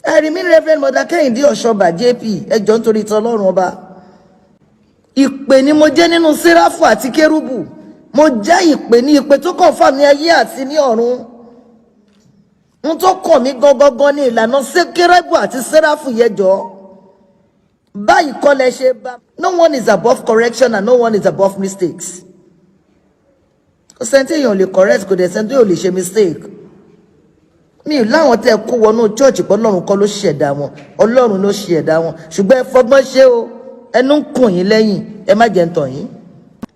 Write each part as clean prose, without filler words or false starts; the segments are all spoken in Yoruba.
I remain Reverend Mother Kehinde Osoba JP ẹjọ́ nítorí t'Ọlọ́run ọba. Ìpè ni mo jẹ́ nínú Séráfù àti Kérúbù. Mo jẹ́ ìpè ní ìpè tó kàn fà mí ayé àti ní ọ̀run. N tó kàn mí gangan ní ìlànà Kérúbù àti Séráfù yẹjọ́. Báyìí kọ́ lẹ ṣe bá. No one is above correction and no one is above mistakes. Kò sẹ́ni tí èèyàn lè correct, kò dẹ̀ sẹ́ni tí èèyàn lè ṣe mistake. Mi láwọn tẹ́ kó wọnú church pé Ọlọ́run kọ́ ló ṣẹ̀dá wọn, Ọlọ́run ló ṣẹ̀dá wọn, ṣùgbọ́n ẹ fọgbọ́n ṣe o, ẹnu ń kùn yín lẹ́yìn, ẹ má jẹ́ ń tàn yín.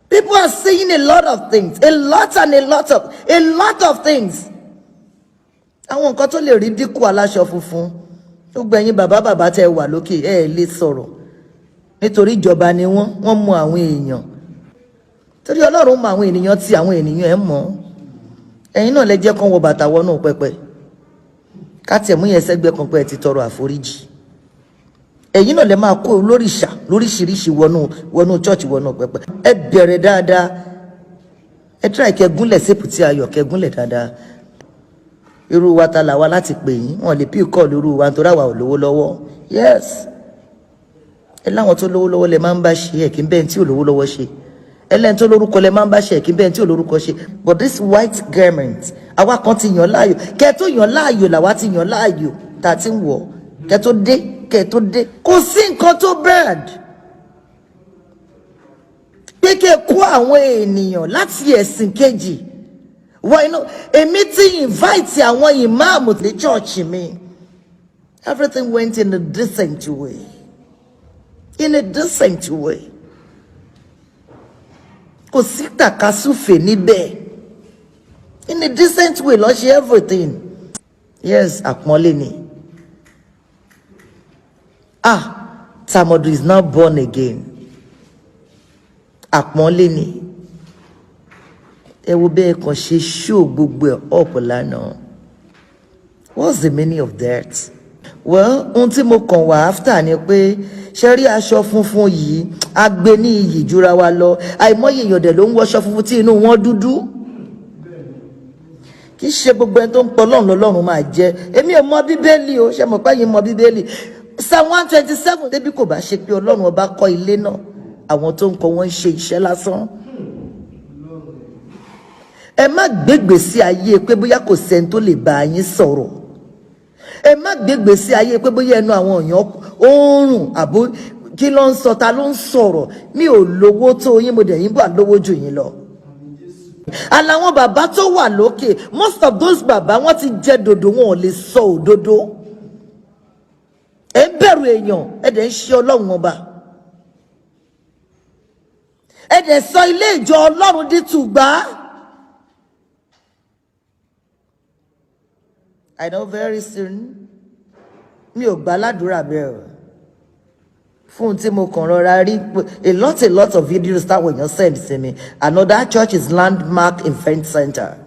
People are saying a lot of things, a lot of things. Àwọn nǹkan tó lè rí dínkù aláṣọ funfun. Gbogbo ẹ̀yin bàbá tẹ́ wà lókè ẹ lè sọ̀rọ̀. Nítorí ìjọba ni wọ́n mọ àwọn èèyàn. Torí Ọlọ́run mọ àwọn ènìyàn tí àwọn ènìyàn ẹ mọ̀. Ẹ̀yin náà lẹ jẹ́ kán wọ bàtà wọnú pẹpẹ. Káti ẹ̀mú yẹn sẹ́gbẹ́ kan pé ẹ ti tọrọ àforíjì. Ẹ̀yin náà lẹ máa kó lóríṣà lóríṣiríṣi wọnú church wọnú pẹpẹ. Ẹ bẹ̀rẹ̀ dáadáa. Ẹ try kẹ́ gúnlẹ̀ sépùtì ayọ̀ kẹ́ gúnlẹ̀ dáadáa. Irú wa ta là wá láti pè yín. Wọ́n lè pí call irú wa nítorí àwa ò lówó lọ́wọ́. Yes. Ẹ láwọn tó lówó lọ́wọ́ lẹ máa ń bá ṣe ẹ̀ kí n bẹ́ẹ̀ tí ò lówó lọ́wọ́ ṣe. Ẹlẹ́ni tó lórúkọ lẹ máa ń bá ṣe ẹ̀ kí n bẹ́ẹ̀ tí ò lórúkọ ṣe. But this white garment, àwa kan ti yàn láàyò. Kẹ́ tó yàn láàyò làwa ti yàn láàyò tá a ti ń wọ̀. Kẹ́ tó dé. Kò sí nǹkan tó bad. Pé kẹ́ kó àwọn ènìyàn láti ẹ̀sìn kejì. Why not? Èmi ti invite àwọn ìmáàmù to the church mi. Everything went in a decent way. In a decent way. Kò sí tàkasúfè níbẹ̀. In a decent way, lọ ṣe everything. Yes, àpọ́nlé ni. Tamodu is now born again. Àpọ́nlé ni. Ẹ wo bẹ́ẹ̀ kàn ṣe show gbogbo ẹ̀ up lánàá. What's the meaning of that? Well, ohun tí mo kàn wá after ni pé ṣe rí aṣọ funfun yìí a gbé ní iyì jura wa lọ. Àìmọye èèyàn dẹ̀ ló ń wọṣọ funfun tí inú wọn dúdú. Kì í ṣe gbogbo ẹni tó ń pọ̀ lọ́run máa jẹ. Èmi ò mọ Bíbélì o, ṣe mọ̀ pé yín mọ Bíbélì. Psalm 127 débi kò bá ṣe pé Ọlọ́run ọba kọ́ ilé náà. Àwọn tó ń kọ́ wọn ń ṣe iṣẹ́ lásán. Ẹ má gbégbèsí ayé pé bóyá kò sẹ́ni tó lè bá yín sọ̀rọ̀. Ẹ má gbégbèsí ayé pé bóyá ẹnu àwọn èèyàn oorun àbó kí ló ń sọ ta ló ń sọ̀rọ̀. Mi ò lówó tó yín mo dẹ̀ yín bá lówó jù yín lọ. Àlàwọn bàbá tó wà lókè, most of those bàbá wọ́n ti jẹ́ dodo, wọn ò lè sọ òdodo. Ẹ ń bẹ̀rù èèyàn, ẹ dẹ̀ ń ṣe Ọlọ́run ọba. Ẹ dẹ̀ sọ ilé ìjọ Ọlọ́run di tùgbà. I know very soon, mi ò gbà ládùúrà bẹ́ẹ̀ o. Fún tí mo kàn rọra rí a lot of videos táwọn èèyàn send sí mi. Another church is Landmark Event Center.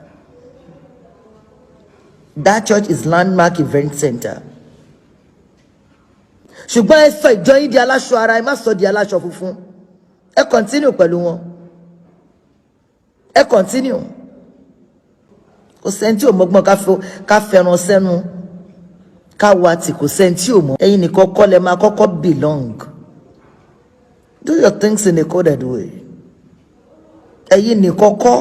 That church is Landmark Event Center. Ṣùgbọ́n ẹ sọ ìjọ yín di aláṣọ ara, ẹ má sọ di aláṣọ funfun. Ẹ continue pẹ̀lú wọn. Ẹ continue. Kò sẹ́ni tí ò mọ́gbọ́n ká fẹ́ràn sẹ́nu. Ká wá tí kò sẹ́ni tí ò mọ̀. Ẹ̀yin nìkan kọ́ lẹ máa kọ́kọ́ belong. Do your things in a coded way. Ẹ̀yin nìkan kọ́.